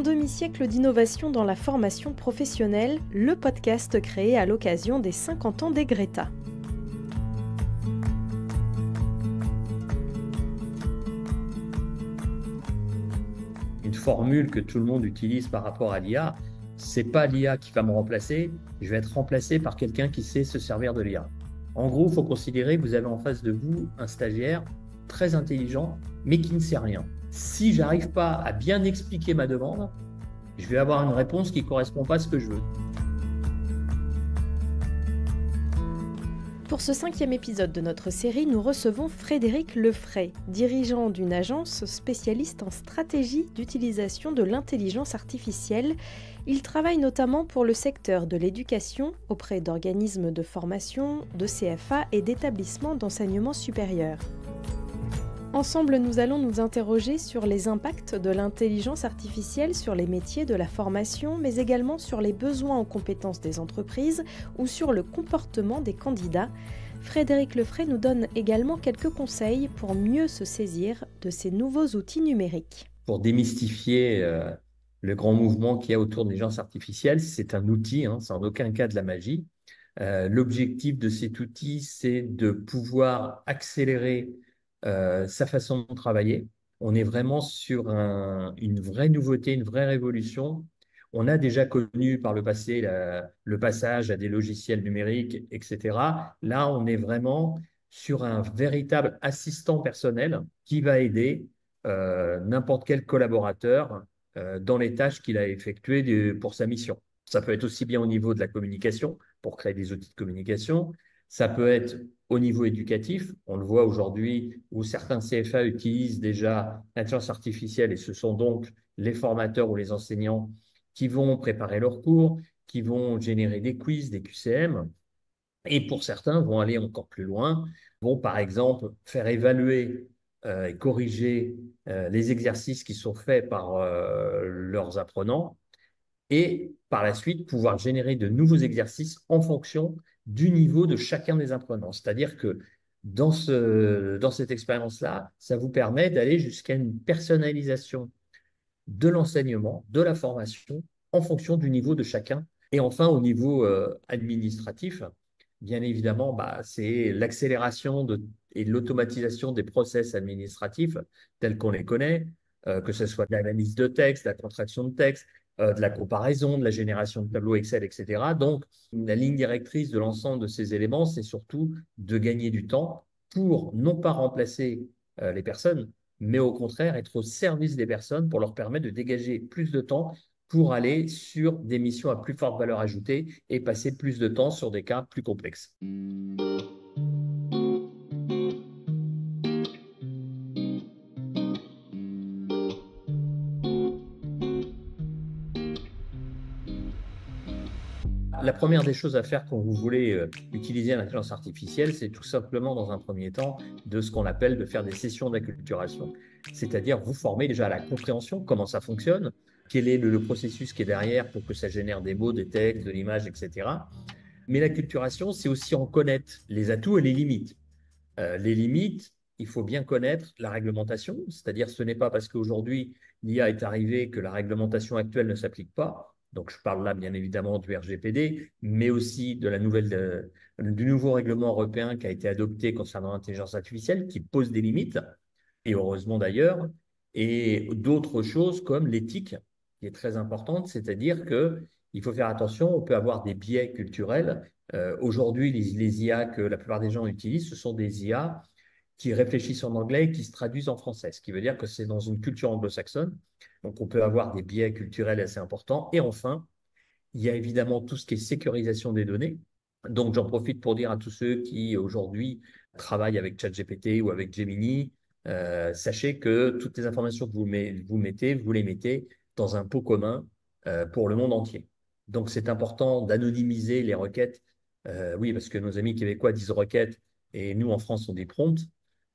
demi-siècle d'innovation dans la formation professionnelle, le podcast créé à l'occasion des 50 ans des Greta. Une formule que tout le monde utilise par rapport à l'IA, c'est pas l'IA qui va me remplacer, je vais être remplacé par quelqu'un qui sait se servir de l'IA. En gros, il faut considérer que vous avez en face de vous un stagiaire très intelligent, mais qui ne sait rien. Si j'arrive pas à bien expliquer ma demande, je vais avoir une réponse qui ne correspond pas à ce que je veux. Pour ce 5e épisode de notre série, nous recevons Frédéric Lefray, dirigeant d'une agence spécialiste en stratégie d'utilisation de l'intelligence artificielle. Il travaille notamment pour le secteur de l'éducation auprès d'organismes de formation, de CFA et d'établissements d'enseignement supérieur. Ensemble, nous allons nous interroger sur les impacts de l'intelligence artificielle sur les métiers de la formation, mais également sur les besoins en compétences des entreprises ou sur le comportement des candidats. Frédéric Lefray nous donne également quelques conseils pour mieux se saisir de ces nouveaux outils numériques. Pour démystifier le grand mouvement qu'il y a autour de l'intelligence artificielle, c'est un outil, c'est en aucun cas de la magie. L'objectif de cet outil, c'est de pouvoir accélérer sa façon de travailler. On est vraiment sur une vraie nouveauté, une vraie révolution. On a déjà connu par le passé le passage à des logiciels numériques, etc. Là, on est vraiment sur un véritable assistant personnel qui va aider n'importe quel collaborateur dans les tâches qu'il a effectuées pour sa mission. Ça peut être aussi bien au niveau de la communication, pour créer des outils de communication. Ça peut être au niveau éducatif. On le voit aujourd'hui où certains CFA utilisent déjà l'intelligence artificielle et ce sont donc les formateurs ou les enseignants qui vont préparer leurs cours, qui vont générer des quiz, des QCM. Et pour certains, vont aller encore plus loin, vont par exemple faire évaluer et corriger les exercices qui sont faits par leurs apprenants et par la suite pouvoir générer de nouveaux exercices en fonction du niveau de chacun des apprenants. C'est-à-dire que dans cette expérience-là, ça vous permet d'aller jusqu'à une personnalisation de l'enseignement, de la formation, en fonction du niveau de chacun. Et enfin, au niveau administratif, bien évidemment, c'est l'accélération et l'automatisation des process administratifs tels qu'on les connaît, que ce soit de l'analyse de texte, de la contraction de texte, de la comparaison, de la génération de tableaux Excel, etc. Donc, la ligne directrice de l'ensemble de ces éléments, c'est surtout de gagner du temps pour non pas remplacer les personnes, mais au contraire être au service des personnes pour leur permettre de dégager plus de temps pour aller sur des missions à plus forte valeur ajoutée et passer plus de temps sur des cas plus complexes. La première des choses à faire quand vous voulez utiliser l'intelligence artificielle, c'est tout simplement, dans un premier temps, de ce qu'on appelle de faire des sessions d'acculturation. C'est-à-dire vous former déjà à la compréhension, comment ça fonctionne, quel est le processus qui est derrière pour que ça génère des mots, des textes, de l'image, etc. Mais l'acculturation, c'est aussi en connaître les atouts et les limites. Les limites, il faut bien connaître la réglementation, c'est-à-dire ce n'est pas parce qu'aujourd'hui l'IA est arrivée que la réglementation actuelle ne s'applique pas. Donc, je parle là bien évidemment du RGPD, mais aussi du nouveau règlement européen qui a été adopté concernant l'intelligence artificielle, qui pose des limites, et heureusement d'ailleurs, et d'autres choses comme l'éthique, qui est très importante, c'est-à-dire qu'il faut faire attention, on peut avoir des biais culturels. Aujourd'hui, les IA que la plupart des gens utilisent, ce sont des IA qui réfléchissent en anglais et qui se traduisent en français, ce qui veut dire que c'est dans une culture anglo-saxonne. Donc, on peut avoir des biais culturels assez importants. Et enfin, il y a évidemment tout ce qui est sécurisation des données. Donc, j'en profite pour dire à tous ceux qui, aujourd'hui, travaillent avec ChatGPT ou avec Gemini, sachez que toutes les informations que vous les mettez dans un pot commun pour le monde entier. Donc, c'est important d'anonymiser les requêtes. Oui, parce que nos amis québécois disent requêtes et nous, en France, on dit prompts.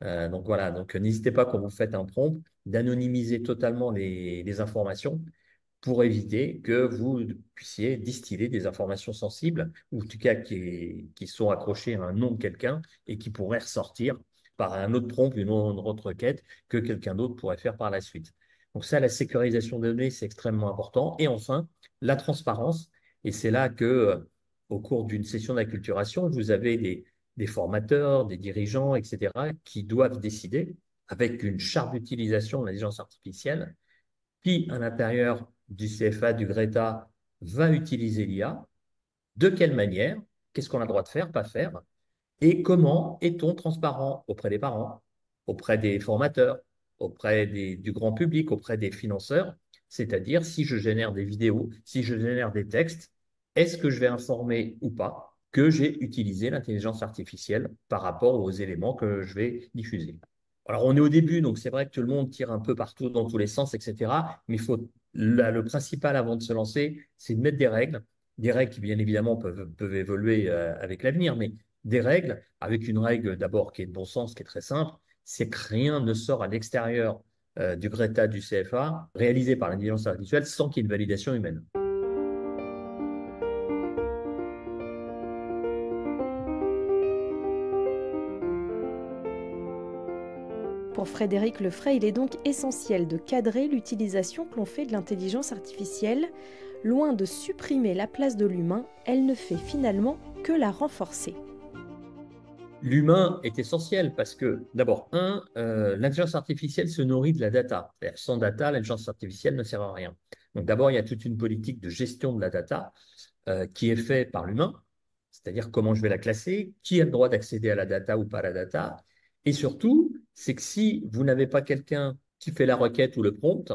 Donc voilà, donc n'hésitez pas quand vous faites un prompt d'anonymiser totalement les informations pour éviter que vous puissiez distiller des informations sensibles, ou en tout cas qui sont accrochées à un nom de quelqu'un et qui pourraient ressortir par un autre prompt, une autre requête que quelqu'un d'autre pourrait faire par la suite. Donc ça, la sécurisation des données, c'est extrêmement important. Et enfin, la transparence. Et c'est là que, au cours d'une session d'acculturation, vous avez des formateurs, des dirigeants, etc., qui doivent décider, avec une charte d'utilisation de l'intelligence artificielle, qui, à l'intérieur du CFA, du Greta, va utiliser l'IA, de quelle manière, qu'est-ce qu'on a le droit de faire, pas faire, et comment est-on transparent auprès des parents, auprès des formateurs, auprès du grand public, auprès des financeurs, c'est-à-dire si je génère des vidéos, si je génère des textes, est-ce que je vais informer ou pas que j'ai utilisé l'intelligence artificielle par rapport aux éléments que je vais diffuser. Alors, on est au début, donc c'est vrai que tout le monde tire un peu partout dans tous les sens, etc. Mais il faut, le principal avant de se lancer, c'est de mettre des règles qui, bien évidemment, peuvent évoluer avec l'avenir, mais des règles, avec une règle d'abord qui est de bon sens, qui est très simple, c'est que rien ne sort à l'extérieur du Greta du CFA réalisé par l'intelligence artificielle sans qu'il y ait une validation humaine. Pour Frédéric Lefray, il est donc essentiel de cadrer l'utilisation que l'on fait de l'intelligence artificielle. Loin de supprimer la place de l'humain, elle ne fait finalement que la renforcer. L'humain est essentiel parce que, d'abord, l'intelligence artificielle se nourrit de la data. Sans data, l'intelligence artificielle ne sert à rien. Donc, d'abord, il y a toute une politique de gestion de la data qui est faite par l'humain, c'est-à-dire comment je vais la classer, qui a le droit d'accéder à la data ou pas à la data. Et surtout, c'est que si vous n'avez pas quelqu'un qui fait la requête ou le prompt,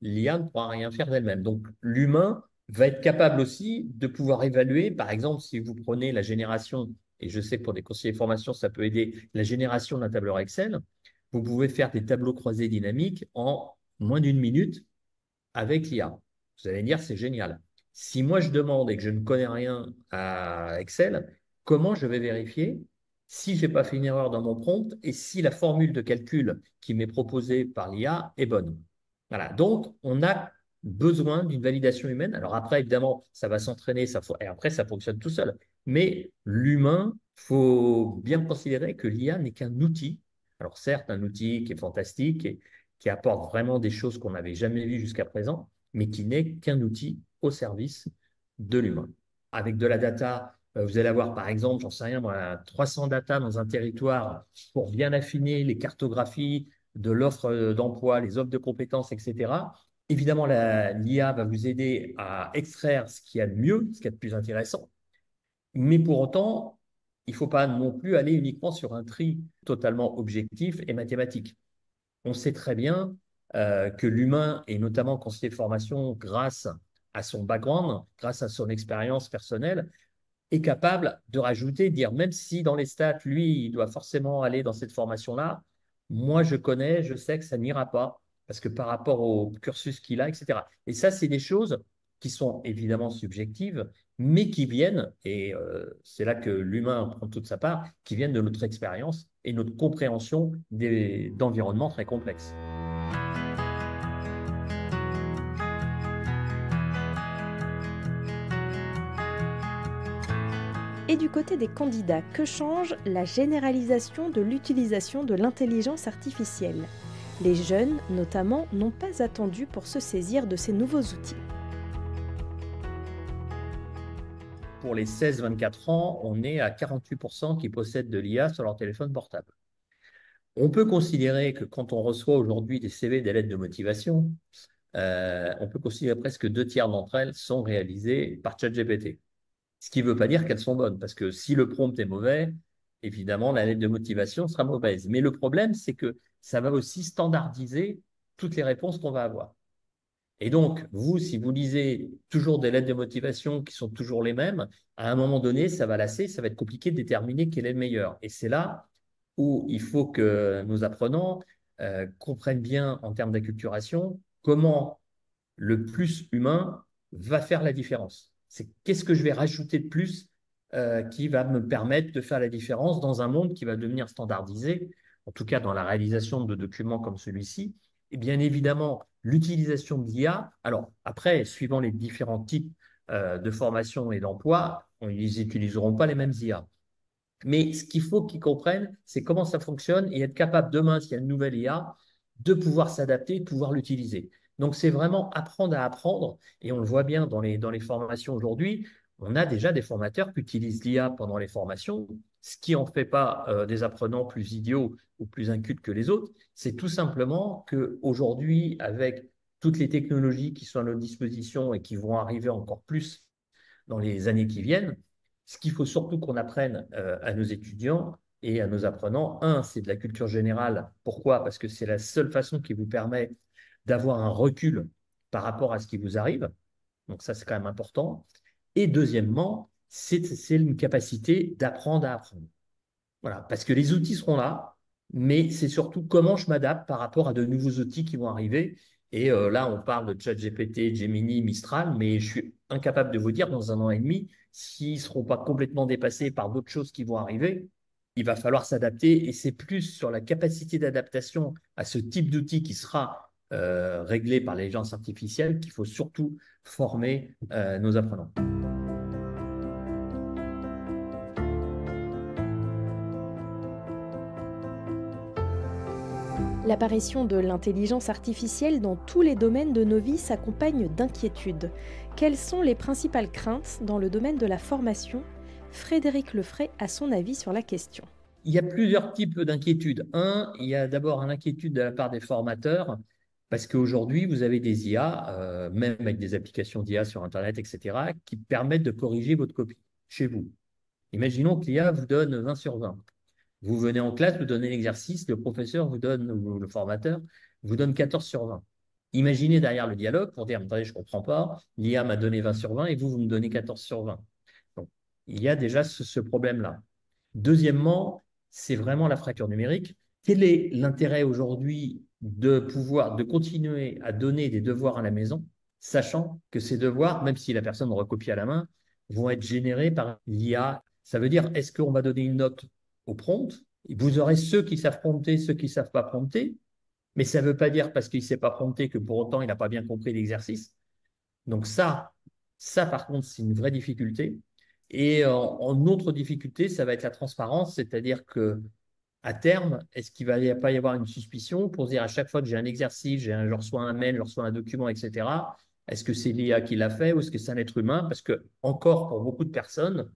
l'IA ne pourra rien faire d'elle-même. Donc, l'humain va être capable aussi de pouvoir évaluer, par exemple, si vous prenez la génération, et je sais que pour des conseillers de formation, ça peut aider, la génération d'un tableur Excel, vous pouvez faire des tableaux croisés dynamiques en moins d'une minute avec l'IA. Vous allez me dire, c'est génial. Si moi je demande et que je ne connais rien à Excel, comment je vais vérifier si je n'ai pas fait une erreur dans mon prompt et si la formule de calcul qui m'est proposée par l'IA est bonne? Voilà. Donc, on a besoin d'une validation humaine. Alors après, évidemment, ça va s'entraîner, et après, ça fonctionne tout seul. Mais l'humain, il faut bien considérer que l'IA n'est qu'un outil. Alors certes, un outil qui est fantastique et qui apporte vraiment des choses qu'on n'avait jamais vues jusqu'à présent, mais qui n'est qu'un outil au service de l'humain. Avec de la data, vous allez avoir par exemple, j'en sais rien, moi, 300 data dans un territoire pour bien affiner les cartographies de l'offre d'emploi, les offres de compétences, etc. Évidemment, l'IA va vous aider à extraire ce qu'il y a de mieux, ce qu'il y a de plus intéressant, mais pour autant, il ne faut pas non plus aller uniquement sur un tri totalement objectif et mathématique. On sait très bien que l'humain, et notamment conseiller de formation, grâce à son background, grâce à son expérience personnelle, est capable de rajouter, de dire, même si dans les stats, lui, il doit forcément aller dans cette formation-là, moi, je connais, je sais que ça n'ira pas, parce que par rapport au cursus qu'il a, etc. Et ça, c'est des choses qui sont évidemment subjectives, mais qui viennent, et c'est là que l'humain prend toute sa part, qui viennent de notre expérience et notre compréhension d'environnements très complexes. Et du côté des candidats, que change la généralisation de l'utilisation de l'intelligence artificielle? Les jeunes, notamment, n'ont pas attendu pour se saisir de ces nouveaux outils. Pour les 16-24 ans, on est à 48% qui possèdent de l'IA sur leur téléphone portable. On peut considérer que quand on reçoit aujourd'hui des CV, des lettres de motivation, on peut considérer presque 2 tiers d'entre elles sont réalisées par ChatGPT. Ce qui ne veut pas dire qu'elles sont bonnes, parce que si le prompt est mauvais, évidemment, la lettre de motivation sera mauvaise. Mais le problème, c'est que ça va aussi standardiser toutes les réponses qu'on va avoir. Et donc, vous, si vous lisez toujours des lettres de motivation qui sont toujours les mêmes, à un moment donné, ça va lasser, ça va être compliqué de déterminer quel est le meilleur. Et c'est là où il faut que nos apprenants comprennent bien en termes d'acculturation comment le plus humain va faire la différence. C'est qu'est-ce que je vais rajouter de plus qui va me permettre de faire la différence dans un monde qui va devenir standardisé, en tout cas dans la réalisation de documents comme celui-ci. Et bien évidemment, l'utilisation de l'IA, alors après, suivant les différents types de formation et d'emploi, ils n'utiliseront pas les mêmes IA. Mais ce qu'il faut qu'ils comprennent, c'est comment ça fonctionne et être capable demain, s'il y a une nouvelle IA, de pouvoir s'adapter, de pouvoir l'utiliser. Donc, c'est vraiment apprendre à apprendre. Et on le voit bien dans les formations aujourd'hui. On a déjà des formateurs qui utilisent l'IA pendant les formations, ce qui n'en fait pas des apprenants plus idiots ou plus incultes que les autres. C'est tout simplement qu'aujourd'hui, avec toutes les technologies qui sont à notre disposition et qui vont arriver encore plus dans les années qui viennent, ce qu'il faut surtout qu'on apprenne à nos étudiants et à nos apprenants, c'est de la culture générale. Pourquoi? Parce que c'est la seule façon qui vous permet d'avoir un recul par rapport à ce qui vous arrive. Donc ça, c'est quand même important. Et deuxièmement, c'est une capacité d'apprendre à apprendre. Voilà, parce que les outils seront là, mais c'est surtout comment je m'adapte par rapport à de nouveaux outils qui vont arriver. Et là, on parle de ChatGPT, Gemini, Mistral, mais je suis incapable de vous dire dans 1 an et demi s'ils ne seront pas complètement dépassés par d'autres choses qui vont arriver. Il va falloir s'adapter et c'est plus sur la capacité d'adaptation à ce type d'outil qui sera réglé par l'intelligence artificielle qu'il faut surtout former nos apprenants. L'apparition de l'intelligence artificielle dans tous les domaines de nos vies s'accompagne d'inquiétudes. Quelles sont les principales craintes dans le domaine de la formation? Frédéric Lefray a son avis sur la question. Il y a plusieurs types d'inquiétudes. Il y a d'abord une inquiétude de la part des formateurs, parce qu'aujourd'hui, vous avez des IA, même avec des applications d'IA sur Internet, etc., qui permettent de corriger votre copie chez vous. Imaginons que l'IA vous donne 20 sur 20. Vous venez en classe, vous donnez l'exercice, le professeur vous donne, ou le formateur, vous donne 14 sur 20. Imaginez derrière le dialogue pour dire, attendez, je ne comprends pas, l'IA m'a donné 20 sur 20 et vous me donnez 14 sur 20. Donc, il y a déjà ce problème-là. Deuxièmement, c'est vraiment la fracture numérique. Quel est l'intérêt aujourd'hui de continuer à donner des devoirs à la maison, sachant que ces devoirs, même si la personne recopie à la main, vont être générés par l'IA? Ça veut dire, est-ce qu'on va donner une note au prompt? Vous aurez ceux qui savent prompter, ceux qui ne savent pas prompter, mais ça ne veut pas dire parce qu'il ne sait pas prompter que pour autant il n'a pas bien compris l'exercice. Donc ça par contre, c'est une vraie difficulté. Et en autre difficulté, ça va être la transparence, c'est-à-dire que à terme, est-ce qu'il ne va pas y avoir une suspicion pour dire à chaque fois que j'ai un exercice, je reçois un mail, je reçois un document, etc., est-ce que c'est l'IA qui l'a fait ou est-ce que c'est un être humain? Parce que, encore, pour beaucoup de personnes,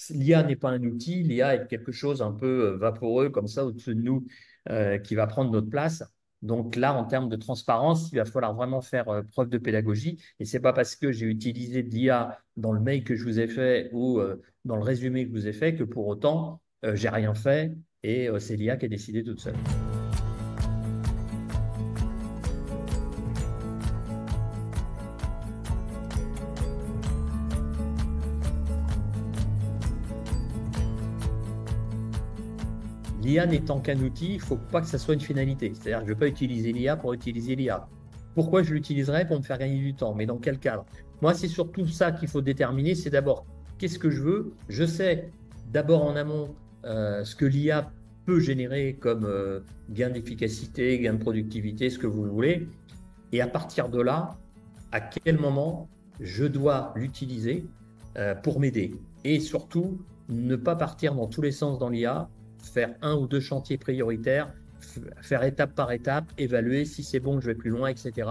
l'IA n'est pas un outil, l'IA est quelque chose un peu vaporeux comme ça au-dessus de nous qui va prendre notre place. Donc là, en termes de transparence, il va falloir vraiment faire preuve de pédagogie. Et ce n'est pas parce que j'ai utilisé de l'IA dans le mail que je vous ai fait ou dans le résumé que je vous ai fait que pour autant, j'ai rien fait et c'est l'IA qui a décidé toute seule. L'IA n'étant qu'un outil, il ne faut pas que ça soit une finalité. C'est-à-dire que je ne vais pas utiliser l'IA pour utiliser l'IA. Pourquoi je l'utiliserais? Pour me faire gagner du temps. Mais dans quel cadre? Moi, c'est surtout ça qu'il faut déterminer. C'est d'abord, qu'est-ce que je veux? Je sais d'abord en amont ce que l'IA peut générer comme gain d'efficacité, gain de productivité, ce que vous voulez. Et à partir de là, à quel moment je dois l'utiliser pour m'aider? Et surtout, ne pas partir dans tous les sens dans l'IA, faire 1 ou 2 chantiers prioritaires, faire étape par étape, évaluer si c'est bon, je vais plus loin, etc.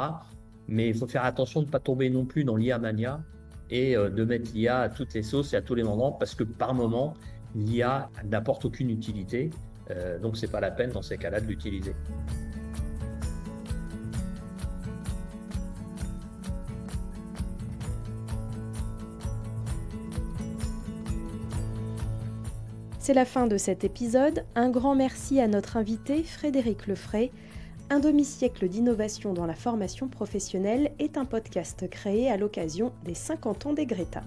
Mais il faut faire attention de ne pas tomber non plus dans l'IA mania et de mettre l'IA à toutes les sauces et à tous les moments, parce que par moment, l'IA n'apporte aucune utilité, donc ce n'est pas la peine dans ces cas-là de l'utiliser. C'est la fin de cet épisode. Un grand merci à notre invité Frédéric Lefray. Un demi-siècle d'innovation dans la formation professionnelle est un podcast créé à l'occasion des 50 ans des Greta.